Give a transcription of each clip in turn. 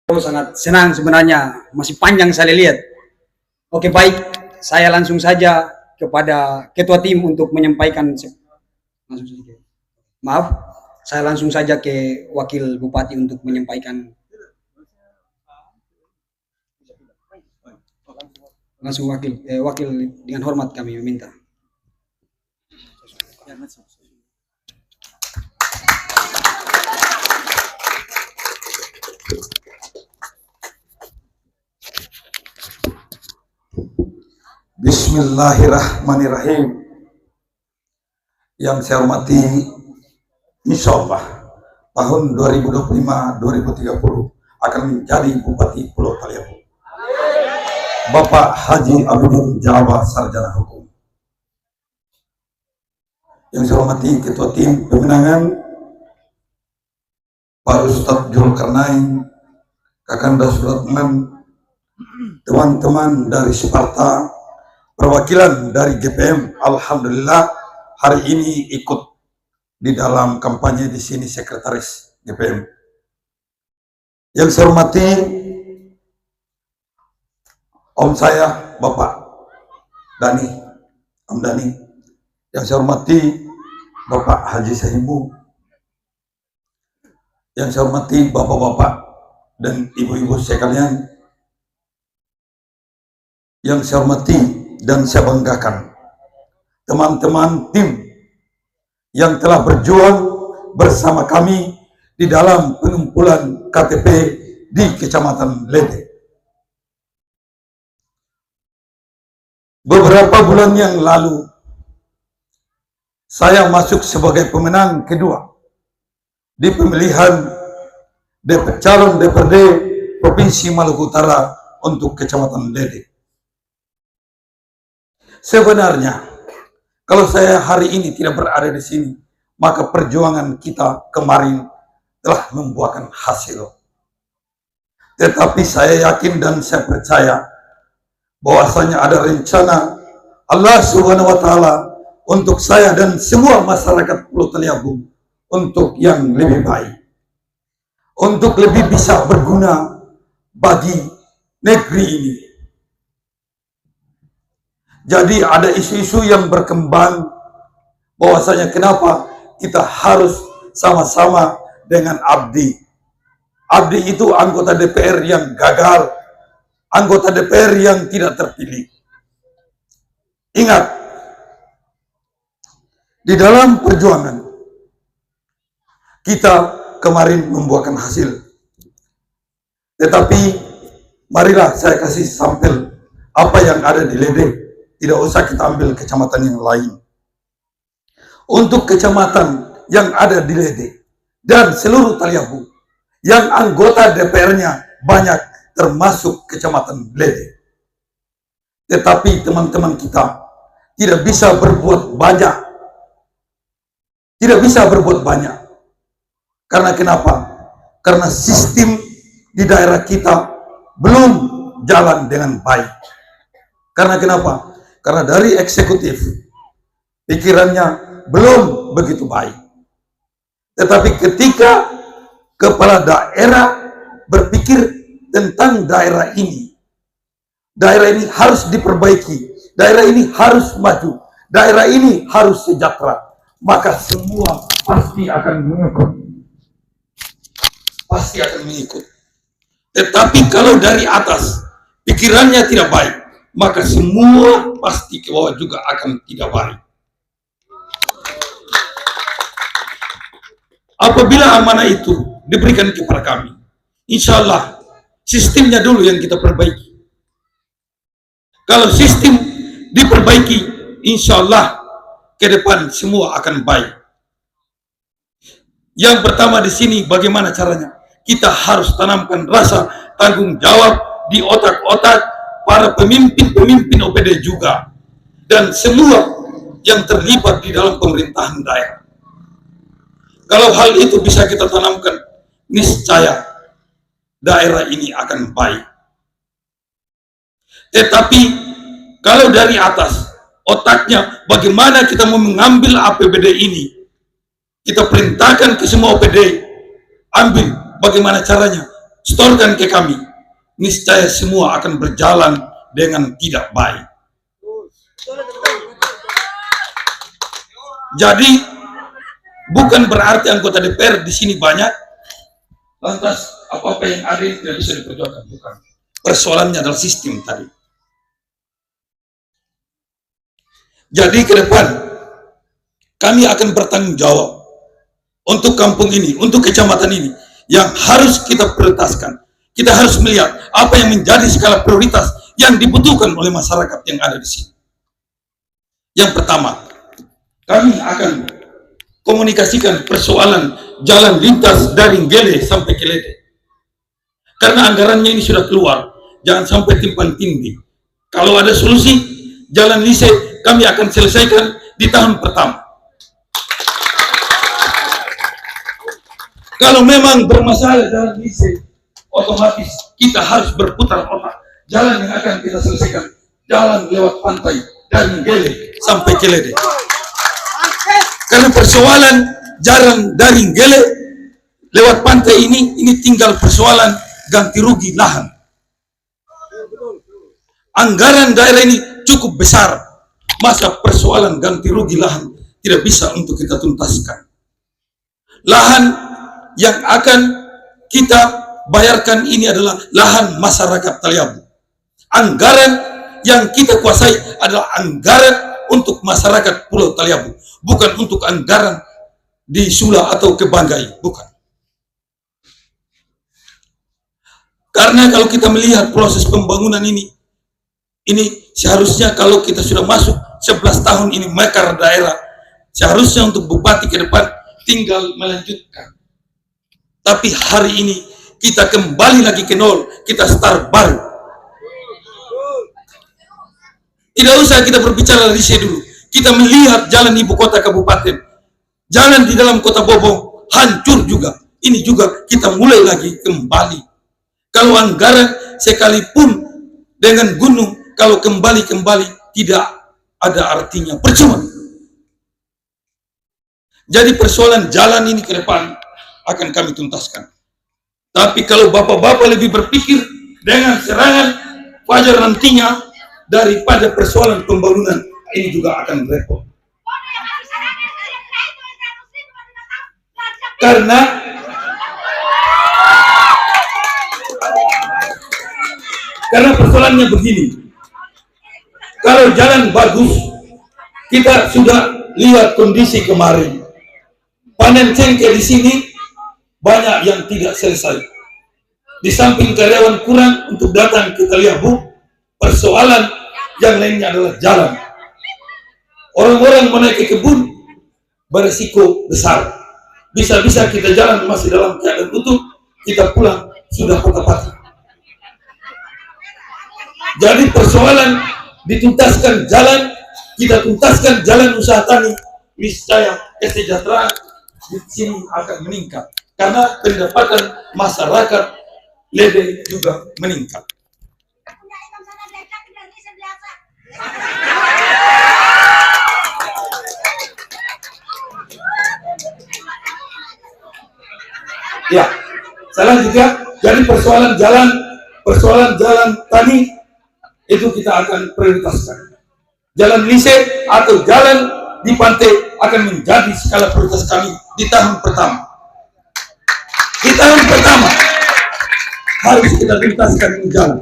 Sangat senang sebenarnya, masih panjang saya lihat. Oke, baik, saya langsung saja kepada ketua tim untuk menyampaikan. Maaf, saya langsung saja ke wakil bupati untuk menyampaikan. Langsung wakil dengan hormat kami meminta. Bismillahirrahmanirrahim. Yang saya hormati, insya Allah tahun 2025-2030 akan menjadi Bupati Pulau Taliabu Bapak Haji Abidin Jawa, sarjana hukum. Yang saya hormati Ketua Tim Pemenangan Pak Ustadz Julkarnain, Kakanda Suratman, teman-teman dari Sparta, perwakilan dari GPM. Alhamdulillah hari ini ikut di dalam kampanye di sini sekretaris GPM. Yang saya hormati om saya Bapak Dani, Om Dani. Yang saya hormati Bapak Haji Sahibu. Yang saya hormati bapak-bapak dan ibu-ibu sekalian. Yang saya hormati dan saya banggakan teman-teman tim yang telah berjuang bersama kami di dalam pengumpulan KTP di Kecamatan Lede. Beberapa bulan yang lalu saya masuk sebagai pemenang kedua di pemilihan calon DPRD Provinsi Maluku Utara untuk Kecamatan Lede. Sebenarnya, kalau saya hari ini tidak berada di sini, maka perjuangan kita kemarin telah membuahkan hasil. Tetapi saya yakin dan saya percaya bahwasanya ada rencana Allah Subhanahu wa Ta'ala untuk saya dan semua masyarakat Pulau Taliabu untuk yang lebih baik, untuk lebih bisa berguna bagi negeri ini. Jadi ada isu-isu yang berkembang bahwasanya kenapa kita harus sama-sama dengan Abdi. Abdi itu anggota DPR yang gagal, anggota DPR yang tidak terpilih. Ingat, di dalam perjuangan kita kemarin membuahkan hasil. Tetapi marilah saya kasih sampel apa yang ada di Lede. Tidak usah kita ambil kecamatan yang lain. Untuk kecamatan yang ada di Lede dan seluruh Taliabu yang anggota DPR-nya banyak, termasuk kecamatan Lede. Tetapi teman-teman kita tidak bisa berbuat banyak. Tidak bisa berbuat banyak. Karena kenapa? Karena sistem di daerah kita belum jalan dengan baik. Karena kenapa? Karena dari eksekutif pikirannya belum begitu baik. Tetapi ketika kepala daerah berpikir tentang daerah ini harus diperbaiki, daerah ini harus maju, daerah ini harus sejahtera, maka semua pasti akan mengikut. Pasti akan mengikut. Tetapi kalau dari atas pikirannya tidak baik, maka semua pasti ke bawah juga akan tidak baik. Apabila amanah itu diberikan kepada kami, insya Allah sistemnya dulu yang kita perbaiki. Kalau sistem diperbaiki, insya Allah ke depan semua akan baik. Yang pertama di sini bagaimana caranya? Kita harus tanamkan rasa tanggung jawab di otak-otak para pemimpin-pemimpin OPD juga dan semua yang terlibat di dalam pemerintahan daerah. Kalau hal itu bisa kita tanamkan, niscaya daerah ini akan baik. Tetapi kalau dari atas otaknya bagaimana kita mau mengambil APBD ini, kita perintahkan ke semua OPD, ambil, bagaimana caranya? setorkan ke kami, niscaya semua akan berjalan dengan tidak baik. Jadi bukan berarti anggota DPR di sini banyak, lantas apa-apa yang ada itu tidak bisa diperjuangkan. Bukan. Persoalannya adalah sistem tadi. Jadi ke depan kami akan bertanggung jawab untuk kampung ini, untuk kecamatan ini yang harus kita prioritaskan. Kita harus melihat apa yang menjadi skala prioritas yang dibutuhkan oleh masyarakat yang ada di sini. Yang pertama, kami akan komunikasikan persoalan jalan lintas dari Nggele sampai ke Lede. Karena anggarannya ini sudah keluar, jangan sampai timpang tindih. Kalau ada solusi, jalan Lise kami akan selesaikan di tahun pertama. Kalau memang bermasalah jalan Lise, otomatis kita harus berputar otak. Jalan yang akan kita selesaikan, jalan lewat pantai dari Nggele sampai ke Lede. Karena persoalan jalan dari Nggele lewat pantai ini tinggal persoalan ganti rugi lahan. Anggaran daerah ini cukup besar, masa persoalan ganti rugi lahan tidak bisa untuk kita tuntaskan. Lahan yang akan kita bayarkan ini adalah lahan masyarakat Taliabu. Anggaran yang kita kuasai adalah anggaran untuk masyarakat Pulau Taliabu, bukan untuk anggaran di Sula atau ke Banggai, bukan. Karena kalau kita melihat proses pembangunan ini seharusnya kalau kita sudah masuk 11 tahun ini mekar daerah, seharusnya untuk bupati ke depan tinggal melanjutkan. Tapi hari ini kita kembali lagi ke nol, kita start baru. Tidak usah kita berbicara dari sini dulu. Kita melihat jalan ibu kota kabupaten, jalan di dalam kota Bobong hancur juga. Ini juga kita mulai lagi kembali. Kalau anggaran sekalipun dengan gunung, kalau kembali tidak ada artinya, percuma. Jadi persoalan jalan ini ke depan akan kami tuntaskan. Tapi kalau bapak-bapak lebih berpikir dengan serangan fajar nantinya daripada persoalan pembangunan, ini juga akan repot. Karena persoalannya begini, kalau jalan bagus, kita sudah lihat kondisi kemarin, panen cengkeh di sini banyak yang tidak selesai. Di samping karyawan kurang untuk datang ke Taliabu, persoalan yang lainnya adalah jalan. Orang-orang mau naik ke kebun berisiko besar. Bisa-bisa kita jalan masih dalam keadaan utuh, kita pulang sudah patah-patah. Jadi persoalan dituntaskan jalan, kita tuntaskan jalan usaha tani, niscaya kesejahteraan di sini akan meningkat. Karena pendapatan masyarakat Lede juga meningkat. Ya, selanjutnya jadi persoalan jalan tani itu kita akan prioritaskan. Jalan Lise atau jalan di pantai akan menjadi skala prioritas kami di tahun pertama. Di tahun pertama harus kita tuntaskan jalan.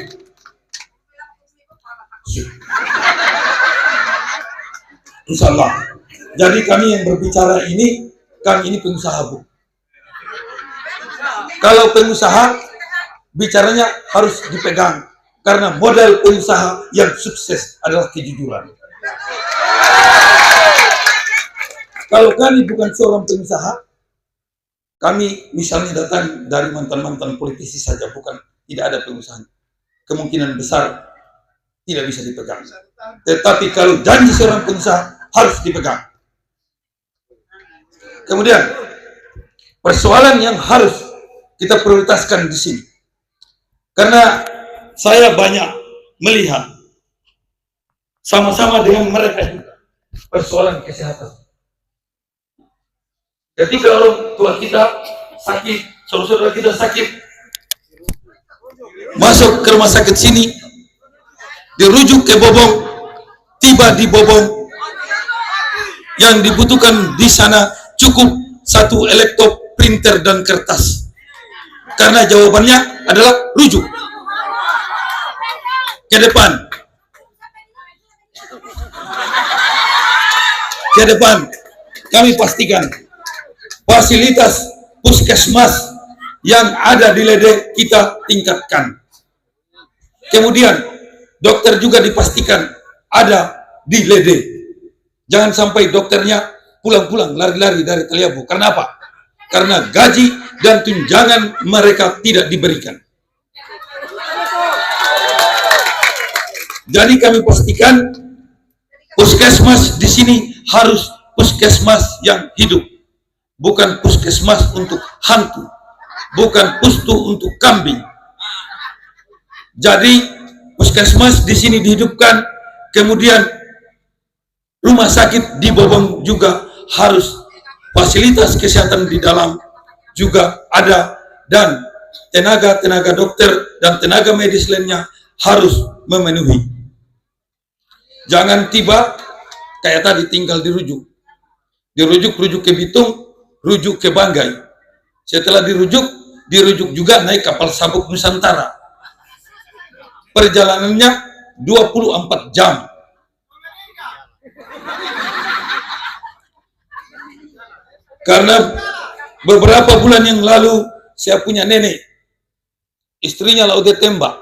Insya Allah. Jadi kami yang berbicara ini, kami ini pengusaha, Bu. Kalau pengusaha bicaranya harus dipegang, karena modal pengusaha yang sukses adalah kejujuran. Kalau kami bukan seorang pengusaha, kami misalnya datang dari mantan-mantan politisi saja, bukan, tidak ada pengusaha, kemungkinan besar tidak bisa dipegang. Tetapi kalau janji seorang pengusaha harus dipegang. Kemudian persoalan yang harus kita prioritaskan di sini, karena saya banyak melihat sama-sama dengan mereka juga persoalan kesehatan. Ketika orang tua kita sakit, saudara-saudara kita sakit, masuk ke rumah sakit sini, dirujuk ke Bobong, tiba di Bobong, yang dibutuhkan di sana cukup satu laptop, printer, dan kertas. Karena jawabannya adalah rujuk. Ke depan kami pastikan fasilitas puskesmas yang ada di Lede kita tingkatkan. Kemudian dokter juga dipastikan ada di Lede. Jangan sampai dokternya pulang-pulang lari-lari dari Taliabu. Karena apa? Karena gaji dan tunjangan mereka tidak diberikan. Jadi kami pastikan puskesmas di sini harus puskesmas yang hidup, bukan puskesmas untuk hantu, bukan pustu untuk kambing. Jadi puskesmas di sini dihidupkan, kemudian rumah sakit di Bobong juga harus fasilitas kesehatan di dalam juga ada, dan tenaga dokter dan tenaga medis lainnya harus memenuhi. Jangan tiba kayak tadi tinggal dirujuk ke Bitung, rujuk ke Banggai. Setelah dirujuk juga naik kapal sabuk Nusantara. Perjalanannya 24 jam. Karena beberapa bulan yang lalu saya punya nenek, istrinya laut ditembak,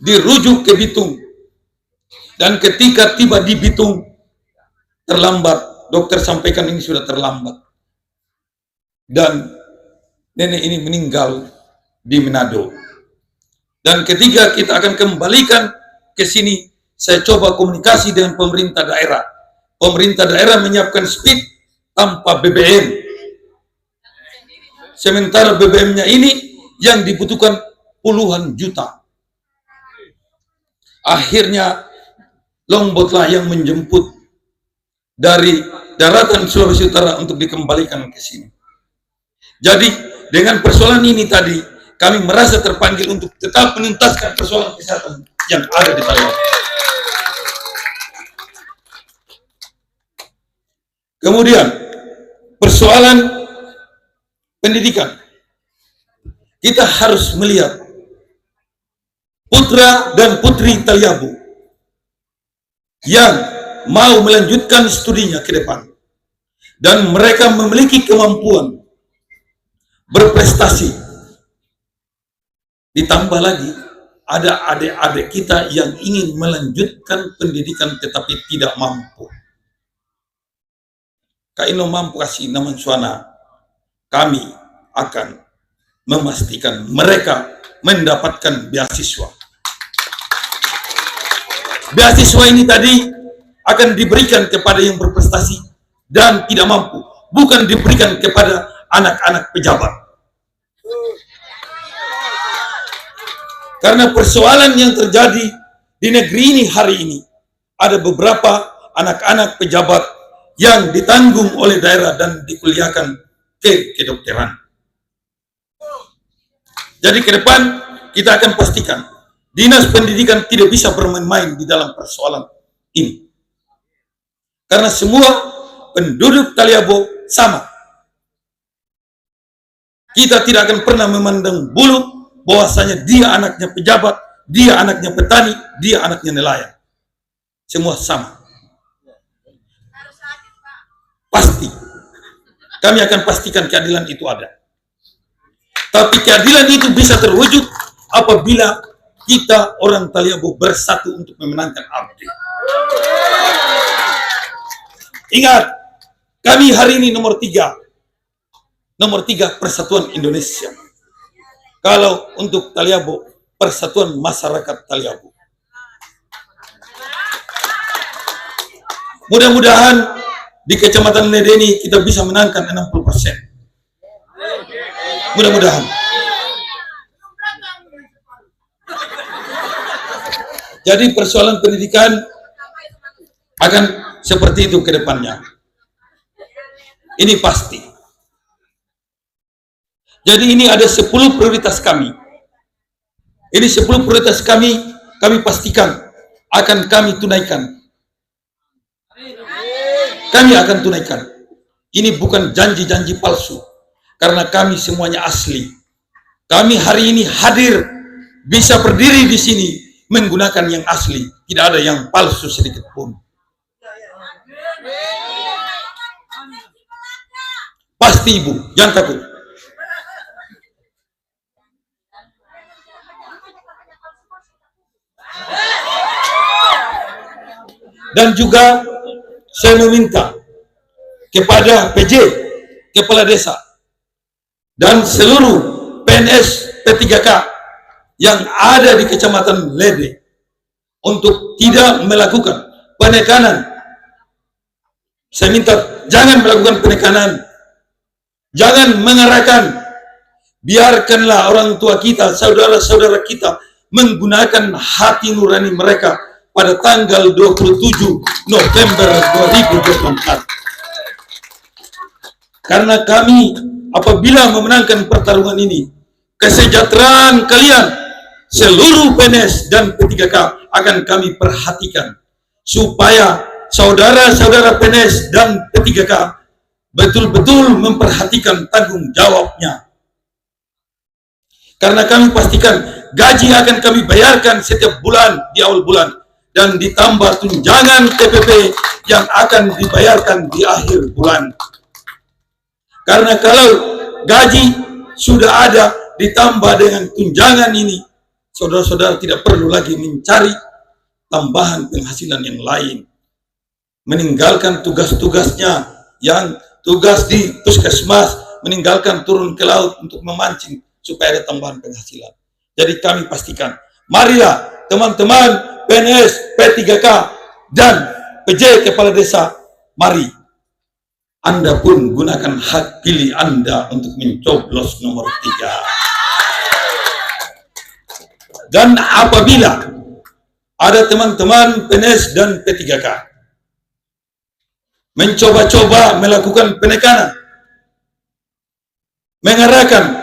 dirujuk ke Bitung. Dan ketika tiba di Bitung, terlambat. Dokter sampaikan ini sudah terlambat. Dan nenek ini meninggal di Manado. Dan ketika kita akan kembalikan ke sini, saya coba komunikasi dengan pemerintah daerah. Pemerintah daerah menyiapkan speed tanpa BBM. Sementara BBM-nya ini yang dibutuhkan puluhan juta. Akhirnya Longbotlah yang menjemput dari daratan Sulawesi Utara untuk dikembalikan ke sini. Jadi dengan persoalan ini tadi, kami merasa terpanggil untuk tetap menuntaskan persoalan kesehatan yang ada di Taliabu. Kemudian persoalan pendidikan, kita harus melihat putra dan putri Taliabu yang mau melanjutkan studinya ke depan dan mereka memiliki kemampuan berprestasi. Ditambah lagi ada adik-adik kita yang ingin melanjutkan pendidikan tetapi tidak mampu. Kaino mampu kasih naman suana, kami akan memastikan mereka mendapatkan beasiswa. Beasiswa ini tadi akan diberikan kepada yang berprestasi dan tidak mampu, bukan diberikan kepada anak-anak pejabat. Karena persoalan yang terjadi di negeri ini hari ini, ada beberapa anak-anak pejabat yang ditanggung oleh daerah dan dikuliahkan ke kedokteran. Jadi ke depan kita akan pastikan Dinas Pendidikan tidak bisa bermain-main di dalam persoalan ini. Karena semua penduduk Taliabu sama. Kita tidak akan pernah memandang bulu bahwasanya dia anaknya pejabat, dia anaknya petani, dia anaknya nelayan. Semua sama. Pasti. Kami akan pastikan keadilan itu ada. Tapi keadilan itu bisa terwujud apabila kita orang Taliabu bersatu untuk memenangkan abdi. Ingat, kami hari ini nomor 3 Persatuan Indonesia. Kalau untuk Taliabu, Persatuan Masyarakat Taliabu. Mudah-mudahan di Kecamatan Lede ini kita bisa menangkan 60%. Mudah-mudahan. Jadi persoalan pendidikan akan seperti itu ke depannya. Ini pasti. Jadi ini ada 10 prioritas kami. Ini 10 prioritas kami pastikan akan kami tunaikan. Kami akan tunaikan. Ini bukan janji-janji palsu, karena kami semuanya asli. Kami hari ini hadir, bisa berdiri di sini menggunakan yang asli, tidak ada yang palsu sedikit pun. Pasti Ibu, jangan takut. Dan juga saya meminta kepada PJ, Kepala Desa, dan seluruh PNS P3K yang ada di Kecamatan Lede untuk tidak melakukan penekanan. Saya minta jangan melakukan penekanan, jangan mengarahkan. Biarkanlah orang tua kita, saudara-saudara kita menggunakan hati nurani mereka pada tanggal 27 November 2024. Karena kami apabila memenangkan pertarungan ini, kesejahteraan kalian, seluruh PNS dan P3K akan kami perhatikan, supaya saudara-saudara PNS dan P3K betul-betul memperhatikan tanggung jawabnya. Karena kami pastikan gaji akan kami bayarkan setiap bulan di awal bulan, dan ditambah tunjangan TPP yang akan dibayarkan di akhir bulan. Karena kalau gaji sudah ada ditambah dengan tunjangan ini, saudara-saudara tidak perlu lagi mencari tambahan penghasilan yang lain, meninggalkan tugas-tugasnya yang tugas di puskesmas, meninggalkan turun ke laut untuk memancing supaya ada tambahan penghasilan. Jadi kami pastikan, marilah teman-teman PNS, P3K, dan PJ Kepala Desa, mari Anda pun gunakan hak pilih Anda untuk mencoblos nomor 3. Dan apabila ada teman-teman PNS dan P3K mencoba-coba melakukan penekanan, mengarahkan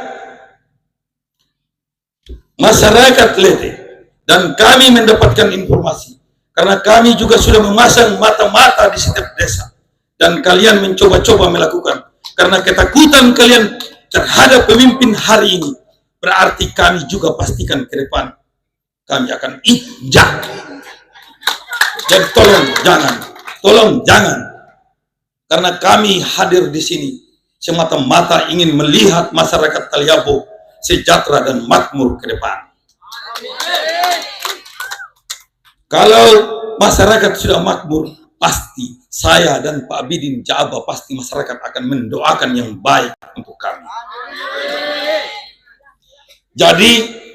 masyarakat Lede, dan kami mendapatkan informasi, karena kami juga sudah memasang mata-mata di setiap desa, dan kalian mencoba-coba melakukan, karena ketakutan kalian terhadap pemimpin hari ini, berarti kami juga pastikan ke depan kami akan injak. Jadi tolong jangan, karena kami hadir di sini semata-mata ingin melihat masyarakat Taliabo sejahtera dan makmur ke depan. Kalau masyarakat sudah makmur, pasti saya dan Pak Abidin Jaaba, pasti masyarakat akan mendoakan yang baik untuk kami. Jadi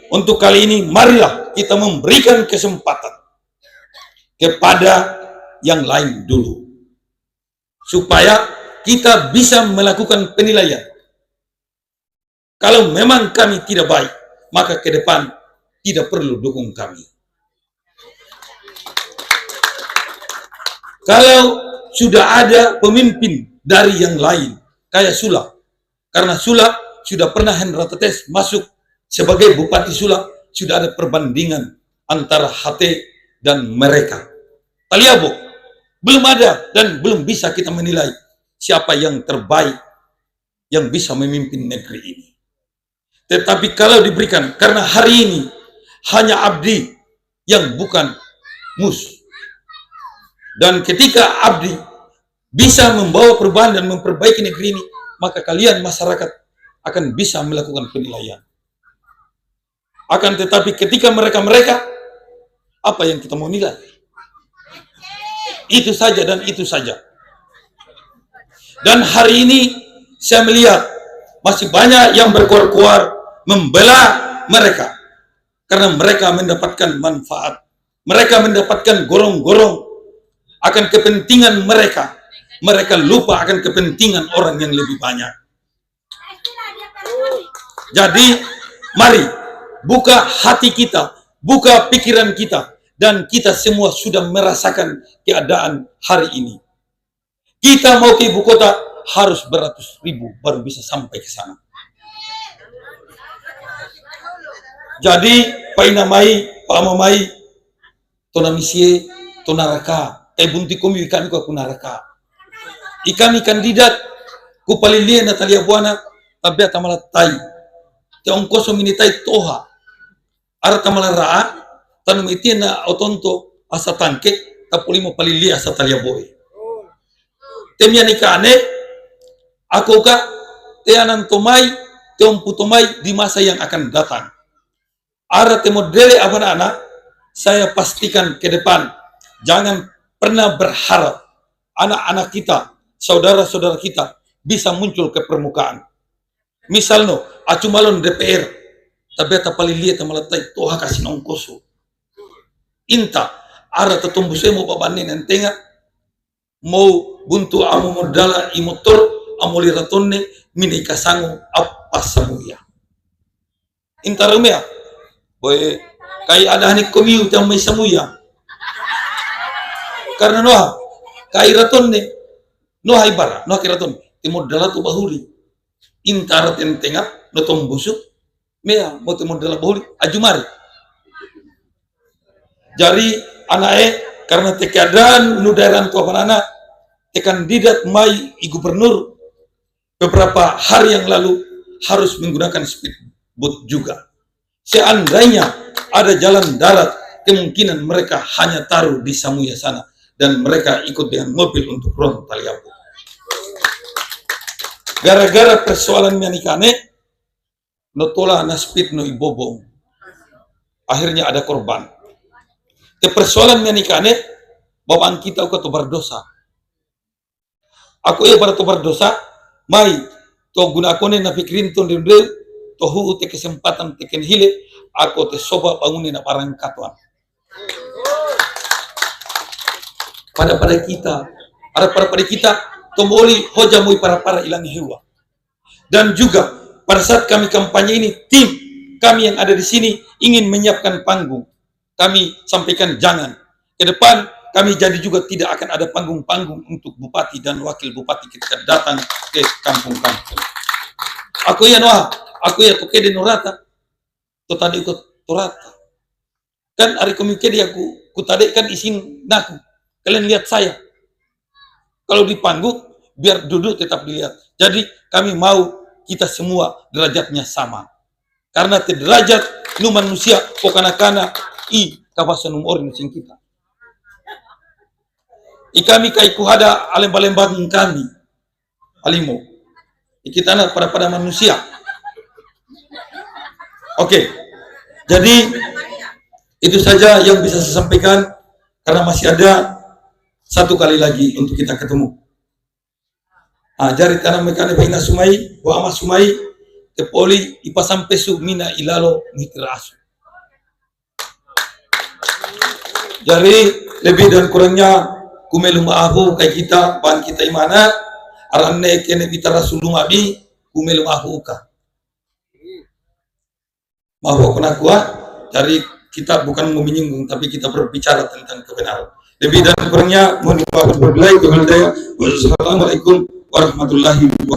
untuk kali ini marilah kita memberikan kesempatan kepada yang lain dulu, supaya kita bisa melakukan penilaian. Kalau memang kami tidak baik, maka ke depan tidak perlu dukung kami. Kalau sudah ada pemimpin dari yang lain, kayak Sula, karena Sula sudah pernah Hendra Tetes masuk sebagai Bupati Sula, sudah ada perbandingan antara HT dan mereka. Taliabo belum ada, dan belum bisa kita menilai siapa yang terbaik yang bisa memimpin negeri ini. Tetapi kalau diberikan, karena hari ini hanya Abdi yang bukan Mus. Dan ketika Abdi bisa membawa perubahan dan memperbaiki negeri ini, maka kalian masyarakat akan bisa melakukan penilaian. Akan tetapi ketika mereka apa yang kita mau nilai? Itu saja dan itu saja. Dan hari ini saya melihat masih banyak yang berkuar-kuar membela mereka, karena mereka mendapatkan manfaat, mereka mendapatkan gorong-gorong akan kepentingan mereka. Mereka lupa akan kepentingan orang yang lebih banyak. Jadi mari buka hati kita, buka pikiran kita, dan kita semua sudah merasakan keadaan hari ini. Kita mau ke ibu kota harus beratus ribu baru bisa sampai ke sana. Jadi paina mai pama mai tona misie tonaraka bunti komi ikami ko kunaraka ikami kandidat ku palilie Natalia Buana tabia tamala tai te ongkoso minitai toha ara tamala raa tanu mitina otonto asa tangke tapulimo palilie asa talia boy temia nikane aku ka te anan tomai te omputomai di masa yang akan datang. Ara te modele anak-anak, saya pastikan ke depan jangan pernah berharap anak-anak kita, saudara-saudara kita bisa muncul ke permukaan. Misalnya, acu malon DPR, tapi tak paling lihat malatai toha kasih nongkoso. Inta, ara tetumbu saya mau babanin entenga, mau buntu amu modala imotor, amu liratonne, mini kasangu apa samuya. Inta rumia, boy, kai ada hanik komiu yang may samuya. Karena noha, kai ratonne, noha ibara, noha kiraton, timodala tu bahuli. Intarat entenga, notong busuk, mea, mau timodala bahuli, ajumari. Jadi anae karena tekadaan nudaran tua panana kandidat mai i gubernur beberapa hari yang lalu harus menggunakan speedboat juga. Seandainya ada jalan darat, kemungkinan mereka hanya taruh di Samuya sana dan mereka ikut dengan mobil untuk Ron Taliabu. Gara-gara persoalan menikane, notola na speed no ibobong. Akhirnya ada korban. Ke persoalan menikane, bawaan kita uka to berdosa. Aku pada to berdosa, mai to guna akone na pikirin to ndel to hu te kesempatan teken hile, aku te soba bangunin na parang katuan. Pada kita, tomboli hoja mui para ilang hewa. Dan juga pada saat kami kampanye ini, tim kami yang ada di sini ingin menyiapkan panggung. Kami sampaikan jangan. Ke depan kami jadi juga tidak akan ada panggung-panggung untuk bupati dan wakil bupati ketika datang ke kampung-kampung. Aku ya Noah, aku ya Tokede Norata, to tadi ikut Torata. Kan hari komikedi aku tadi kan isin naku. Kalian lihat saya. Kalau di panggung biar duduk tetap dilihat. Jadi kami mau kita semua derajatnya sama. Karena derajat nu manusia pokana-kana i kawasan orang sing kita. Kami kai kuhada alem-alembang kami. Alimo. Kita na pada manusia. Oke. Jadi itu saja yang bisa saya sampaikan karena masih ada satu kali lagi untuk kita ketemu. Jari tanah mekane baina sumai, wa ama sumai, tepoli ipasam pesu mina ilalo mitirasu. Jadi lebih dan kurangnya kumelu maafu kayak kita ban kita imana aranne kene bitara sulung abi kumelu maafu uka. Maafu kena kuat dari kita bukan menyinggung tapi kita berbicara tentang kebenaran. Lebih dan kurangnya mohon maaf. Wassalamualaikum warahmatullahi wabarakatuh.